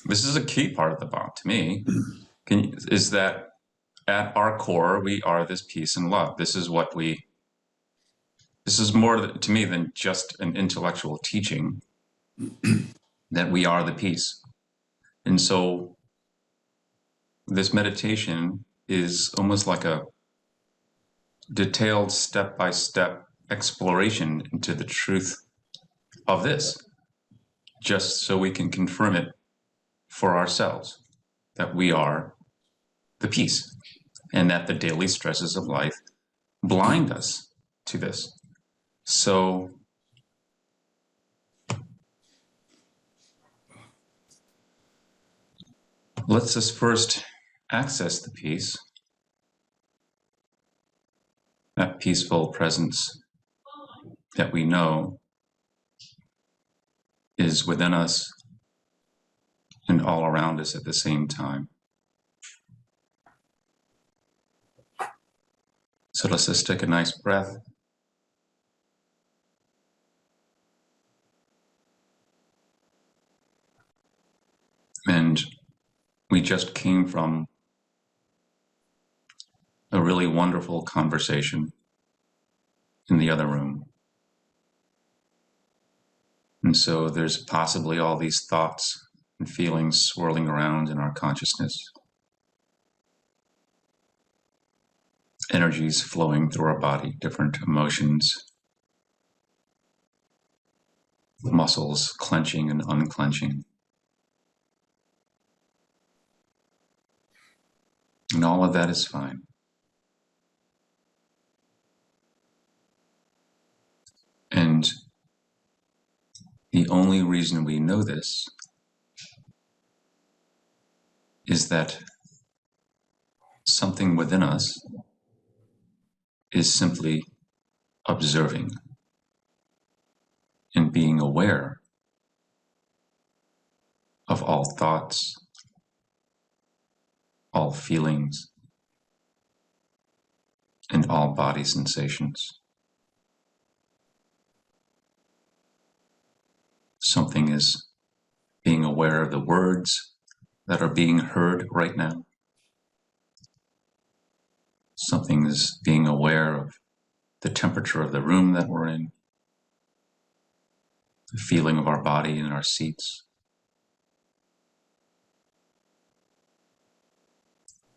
this is a key part of the BALM to me, is that at our core, we are this peace and love. This is more to me than just an intellectual teaching, that we are the peace. And so this meditation is almost like a detailed step-by-step exploration into the truth of this, just so we can confirm it for ourselves, that we are the peace, and that the daily stresses of life blind us to this. So let's just first access the peace, that peaceful presence that we know is within us and all around us at the same time. So let's just take a nice breath. And we just came from a really wonderful conversation in the other room. And so there's possibly all these thoughts and feelings swirling around in our consciousness. Energies flowing through our body, different emotions, muscles clenching and unclenching. And all of that is fine. And the only reason we know this is that something within us is simply observing and being aware of all thoughts, all feelings, and all body sensations. Something is being aware of the words that are being heard right now. Something is being aware of the temperature of the room that we're in, the feeling of our body in our seats.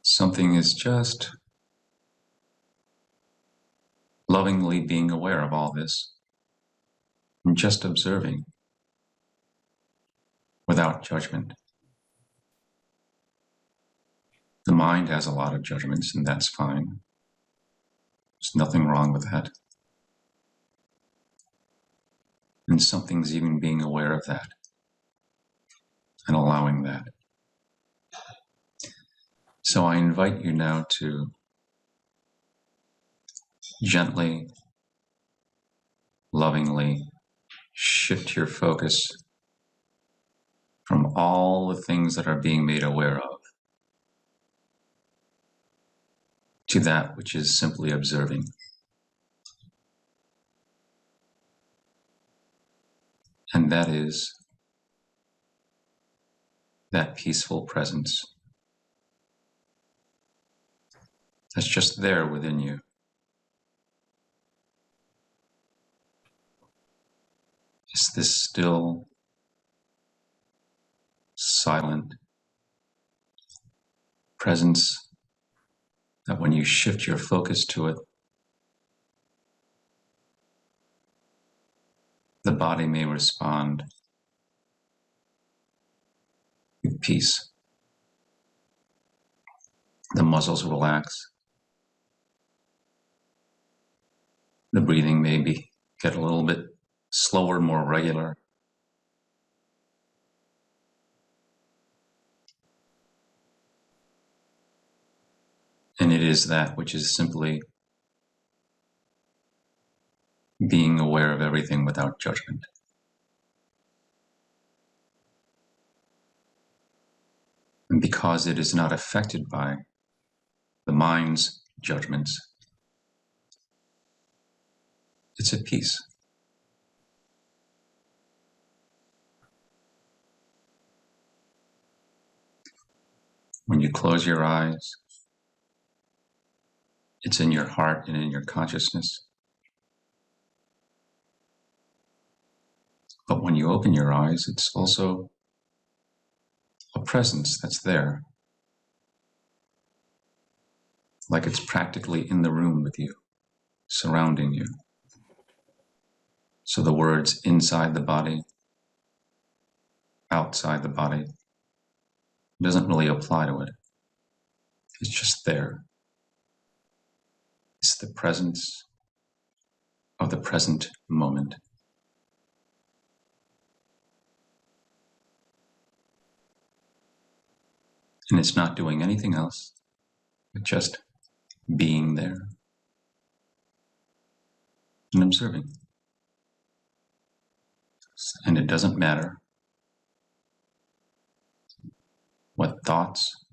Something is just lovingly being aware of all this and just observing without judgment. The mind has a lot of judgments, and that's fine. There's nothing wrong with that. And something's even being aware of that and allowing that. So I invite you now to gently, lovingly shift your focus from all the things that are being made aware of to that which is simply observing. And that is that peaceful presence that's just there within you. It's this still, silent presence that when you shift your focus to it, the body may respond with peace. The muscles relax. The breathing may get a little bit slower, more regular. And it is that which is simply being aware of everything without judgment. And because it is not affected by the mind's judgments, it's at peace. When you close your eyes, it's in your heart and in your consciousness. But when you open your eyes, it's also a presence that's there, like it's practically in the room with you, surrounding you. So the words inside the body, outside the body, doesn't really apply to it. It's just there. It's the presence of the present moment. And it's not doing anything else, but just being there and observing. And it doesn't matter what thoughts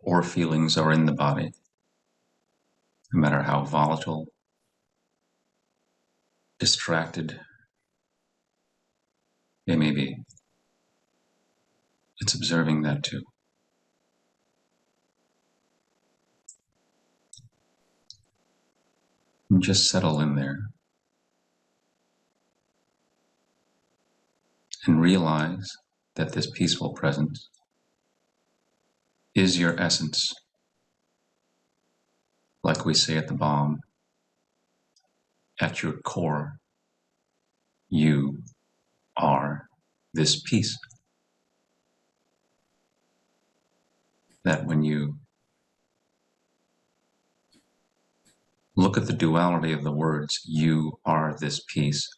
or feelings are in the body, no matter how volatile, distracted they may be. It's observing that too. And just settle in there and realize that this peaceful presence is your essence. Like we say at the BALM, at your core, you are this peace. That when you look at the duality of the words, you are this peace,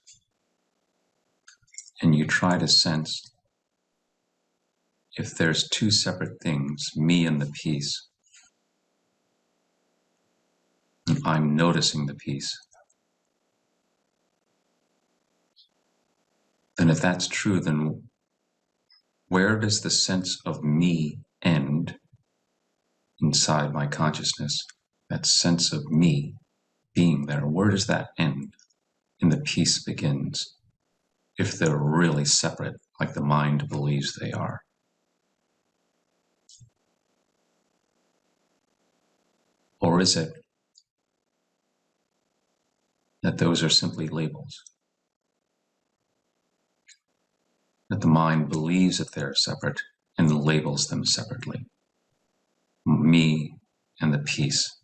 and you try to sense if there's two separate things, me and the peace, and I'm noticing the peace, then if that's true, then where does the sense of me end inside my consciousness? That sense of me being there, where does that end and the peace begins? If they're really separate, like the mind believes they are. Or is it that those are simply labels? That the mind believes that they're separate and labels them separately. Me and the peace.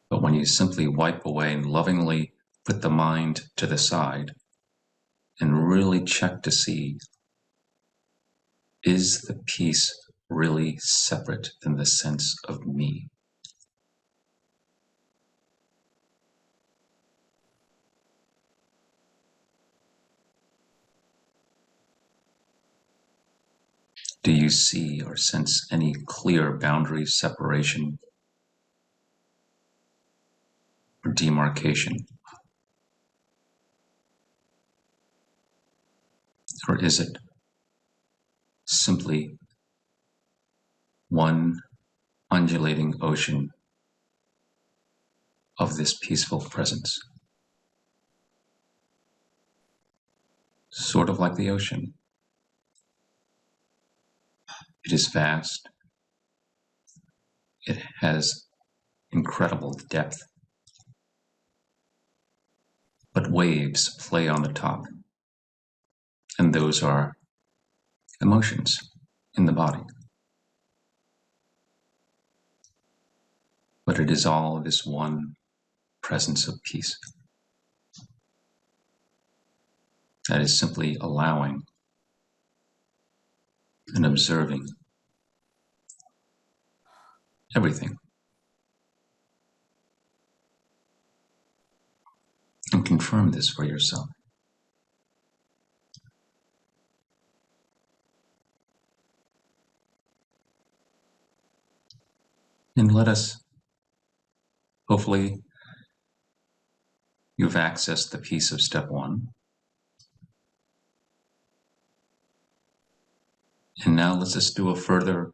But when you simply wipe away and lovingly put the mind to the side and really check to see, is the peace really separate than the sense of me? Do you see or sense any clear boundary separation or demarcation? Or is it simply one undulating ocean of this peaceful presence? Sort of like the ocean. It is vast. It has incredible depth. But waves play on the top. And those are emotions in the body. But it is all this one presence of peace that is simply allowing and observing everything. And confirm this for yourself. And let us, hopefully, you've accessed the peace of step one. And now let's just do a further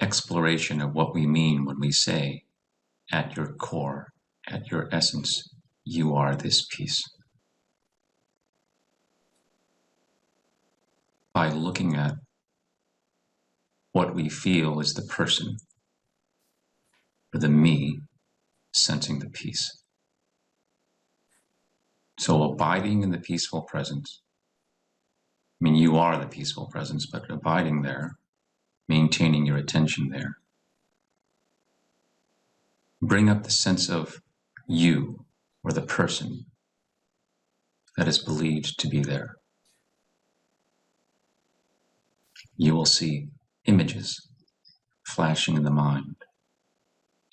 exploration of what we mean when we say, at your core, at your essence, you are this peace. By looking at what we feel is the person, or the me, sensing the peace. So abiding in the peaceful presence, I mean, you are the peaceful presence, but abiding there, maintaining your attention there, bring up the sense of you, or the person that is believed to be there. You will see images flashing in the mind,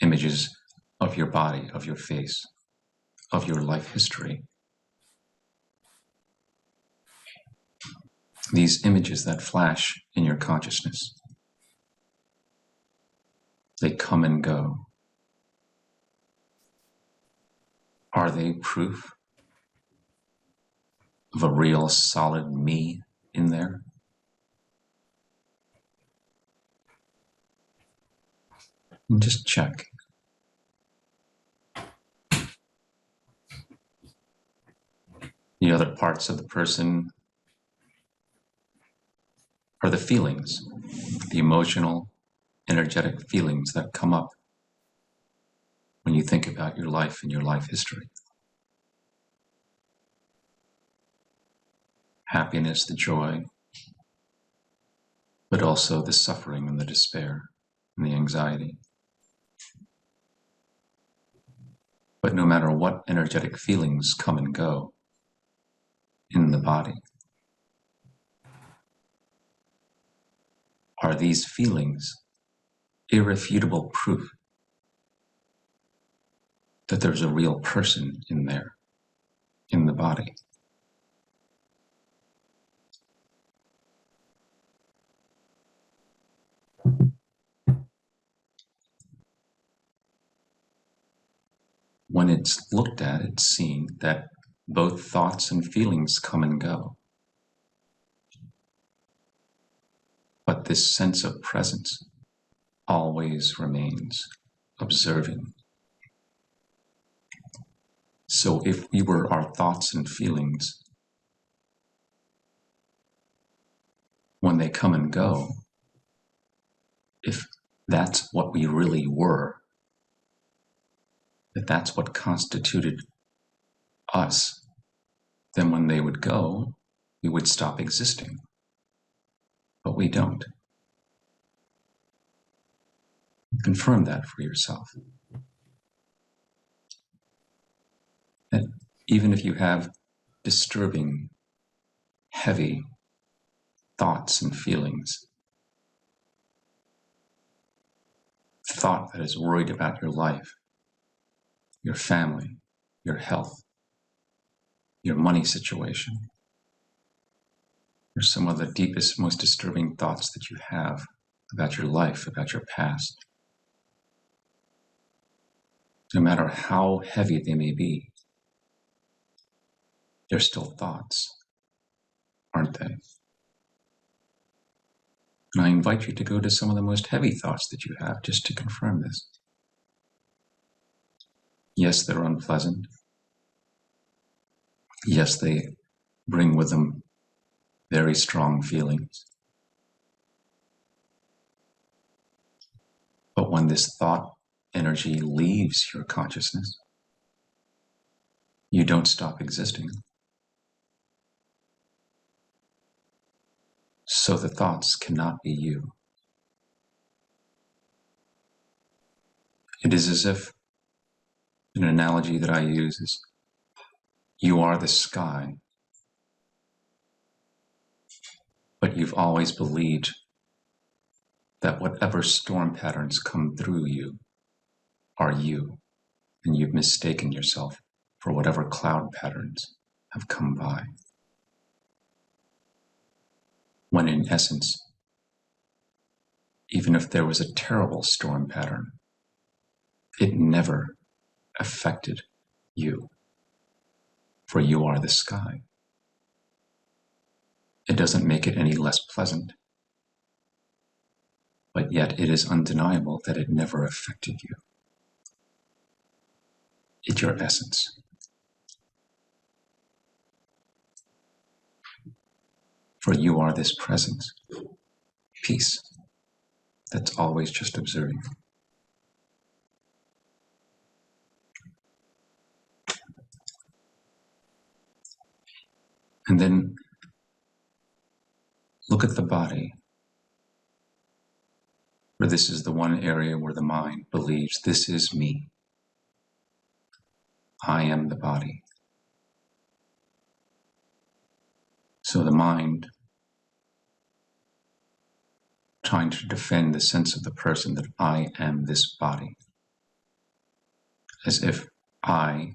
images of your body, of your face, of your life history. These images that flash in your consciousness, they come and go. Are they proof of a real solid me in there? And just check. The other parts of the person are the feelings, the emotional, energetic feelings that come up when you think about your life and your life history. Happiness, the joy, but also the suffering and the despair and the anxiety. But no matter what energetic feelings come and go in the body, are these feelings irrefutable proof that there's a real person in there, in the body? When it's looked at, it's seen that both thoughts and feelings come and go. But this sense of presence always remains, observing. So if we were our thoughts and feelings, when they come and go, if that's what we really were, if that's what constituted us, then when they would go, we would stop existing. But we don't. Confirm that for yourself. That even if you have disturbing, heavy thoughts and feelings, thought that is worried about your life, your family, your health, your money situation, or some of the deepest, most disturbing thoughts that you have about your life, about your past. No matter how heavy they may be, they're still thoughts, aren't they? And I invite you to go to some of the most heavy thoughts that you have just to confirm this. Yes, they're unpleasant. Yes, they bring with them very strong feelings. But when this thought energy leaves your consciousness, you don't stop existing. So the thoughts cannot be you. It is as if, an analogy that I use is, you are the sky, but you've always believed that whatever storm patterns come through you are you, and you've mistaken yourself for whatever cloud patterns have come by. When in essence, even if there was a terrible storm pattern, it never affected you, for you are the sky. It doesn't make it any less pleasant, but yet it is undeniable that it never affected you. It's your essence. For you are this presence, peace, that's always just observing. And then look at the body, where this is the one area where the mind believes this is me. I am the body. So the mind, trying to defend the sense of the person that I am this body, as if I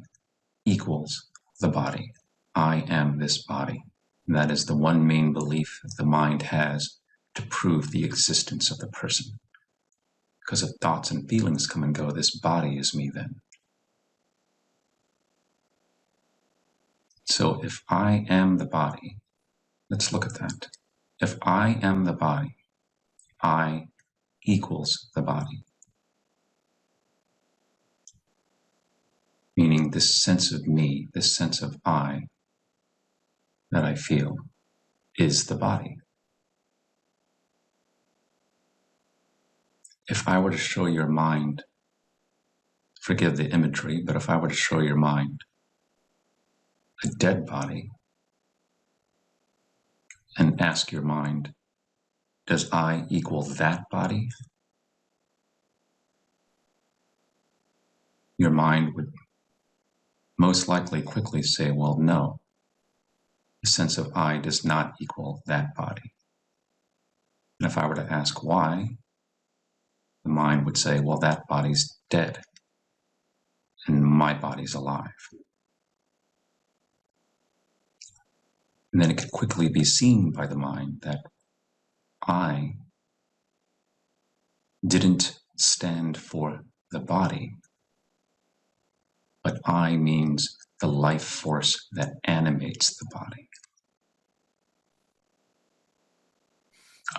equals the body. I am this body. And that is the one main belief that the mind has to prove the existence of the person. Because if thoughts and feelings come and go, this body is me then. So if I am the body, let's look at that. If I am the body, I equals the body. Meaning this sense of me, this sense of I that I feel is the body. If I were to show your mind, forgive the imagery, but if I were to show your mind a dead body and ask your mind, does I equal that body? Your mind would most likely quickly say, well, no. The sense of I does not equal that body. And if I were to ask why, the mind would say, well, that body's dead and my body's alive. And then it could quickly be seen by the mind that I didn't stand for the body, but I means the life force that animates the body.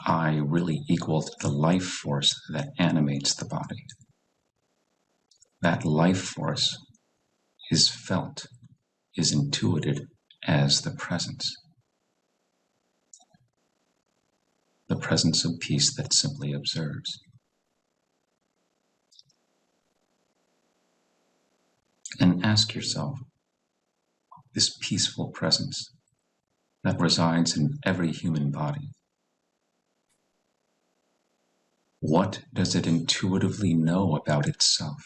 I really equals the life force that animates the body. That life force is felt, is intuited as the presence of peace that simply observes. And ask yourself, this peaceful presence that resides in every human body, what does it intuitively know about itself?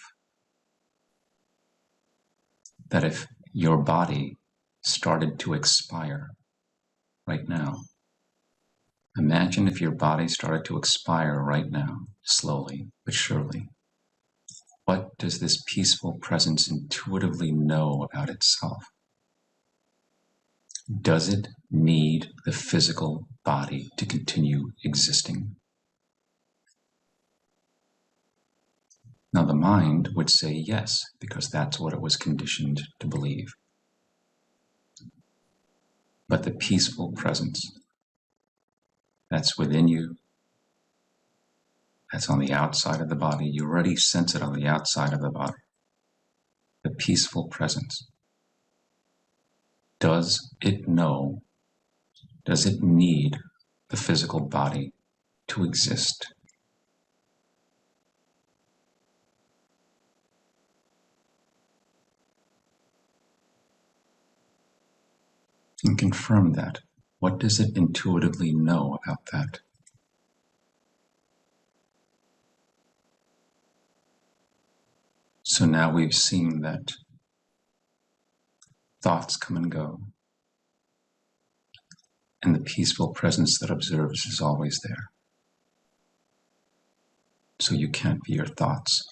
That if your body started to expire right now, imagine if your body started to expire right now, slowly but surely. What does this peaceful presence intuitively know about itself? Does it need the physical body to continue existing? Now the mind would say yes, because that's what it was conditioned to believe. But the peaceful presence that's within you, that's on the outside of the body, you already sense it on the outside of the body. The peaceful presence. Does it know, does it need the physical body to exist? And confirm that. What does it intuitively know about that? So now we've seen that thoughts come and go, and the peaceful presence that observes is always there. So you can't be your thoughts.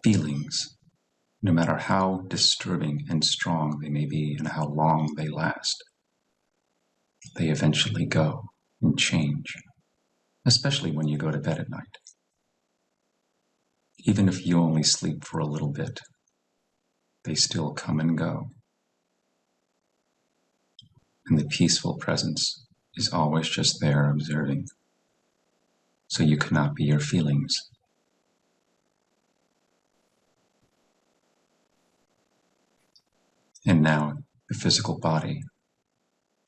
Feelings, no matter how disturbing and strong they may be and how long they last, they eventually go and change, especially when you go to bed at night. Even if you only sleep for a little bit, they still come and go. And the peaceful presence is always just there observing. So you cannot be your feelings. And now the physical body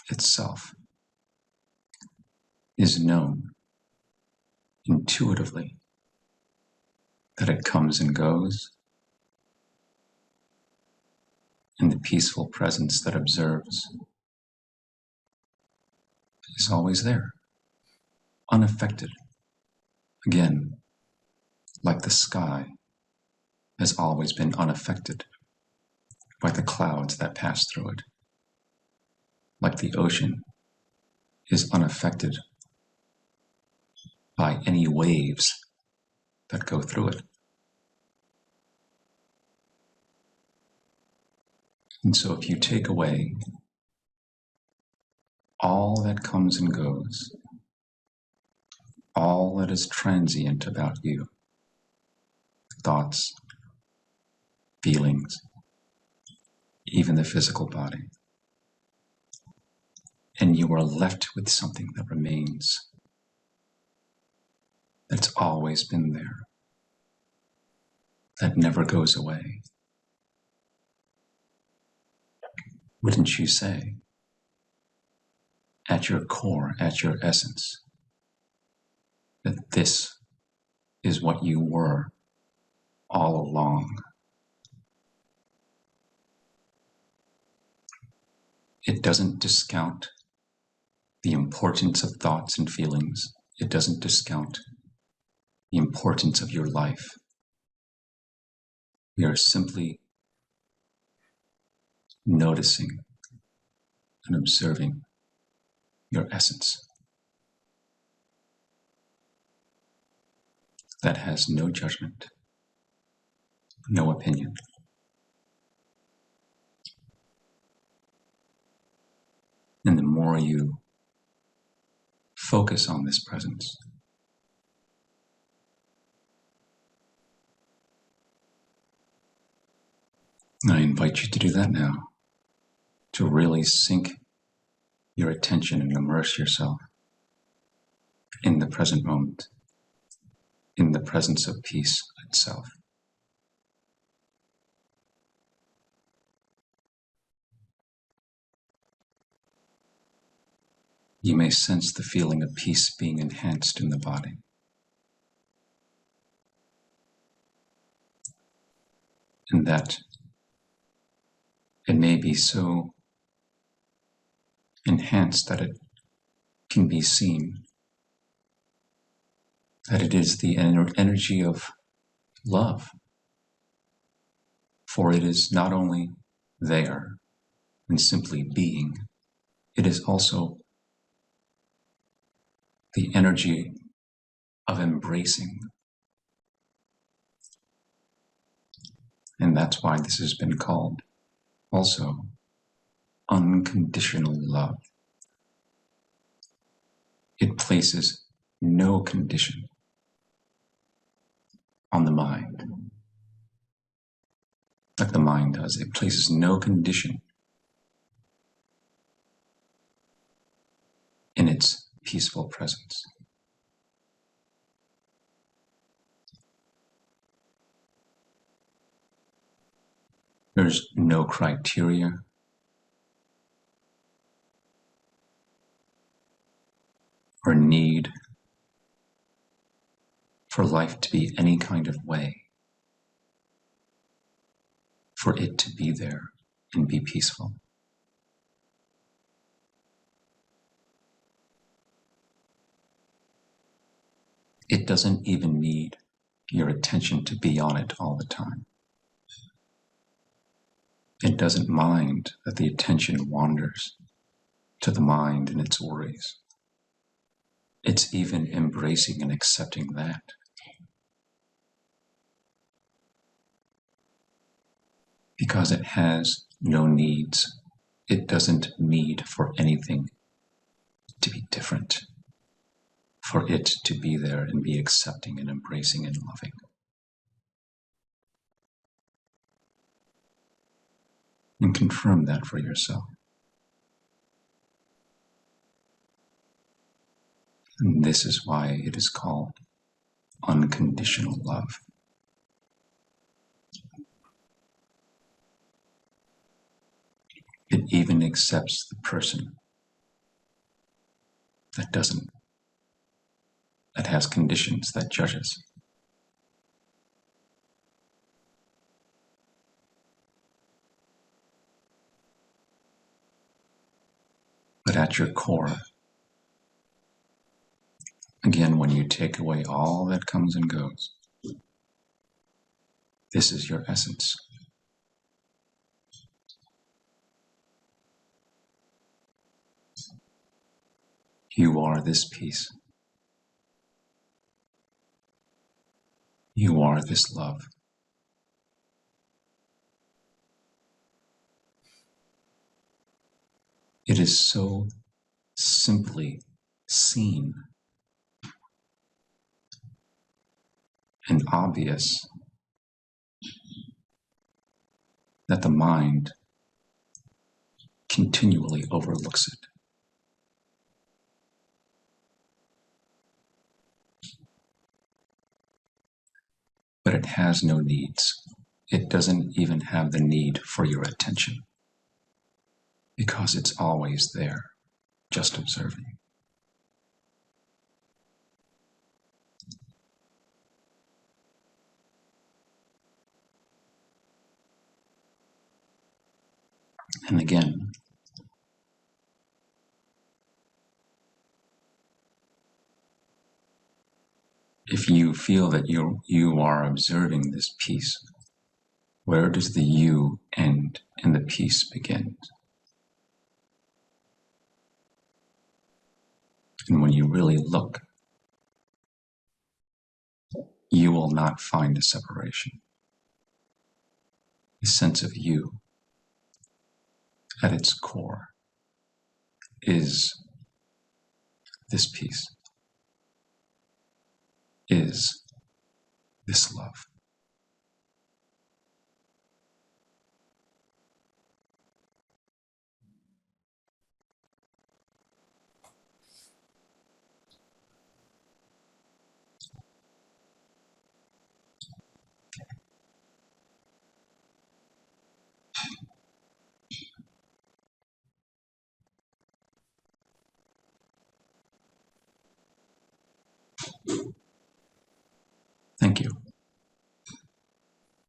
itself is known intuitively, that it comes and goes, and the peaceful presence that observes is always there, unaffected. Again, like the sky has always been unaffected by the clouds that pass through it, like the ocean is unaffected by any waves that go through it. And so if you take away all that comes and goes, all that is transient about you, thoughts, feelings, even the physical body, and you are left with something that remains, that's always been there, that never goes away. Wouldn't you say, at your core, at your essence, that this is what you were all along? It doesn't discount the importance of thoughts and feelings. It doesn't discount the importance of your life. We are simply noticing and observing your essence. That has no judgment, no opinion. And the more you focus on this presence, I invite you to do that now, to really sink your attention and immerse yourself in the present moment, in the presence of peace itself. You may sense the feeling of peace being enhanced in the body. And that it may be so enhanced that it can be seen, that it is the energy of love. For it is not only there and simply being, it is also the energy of embracing. And that's why this has been called also unconditional love. It places no condition on the mind, like the mind does. It places no condition in its peaceful presence. There's no criteria, or need for life to be any kind of way, for it to be there and be peaceful. It doesn't even need your attention to be on it all the time. It doesn't mind that the attention wanders to the mind and its worries. It's even embracing and accepting that. Because it has no needs. It doesn't need for anything to be different, for it to be there and be accepting and embracing and loving. And confirm that for yourself. And this is why it is called unconditional love. It even accepts the person that has conditions, that judges. But at your core, again, when you take away all that comes and goes, this is your essence. You are this peace. You are this love. It is so simply seen and obvious that the mind continually overlooks it. But it has no needs. It doesn't even have the need for your attention because it's always there, just observing. And again, if you feel that you are observing this peace, where does the you end and the peace begin? And when you really look, you will not find a separation. The sense of you at its core is this peace, is this love.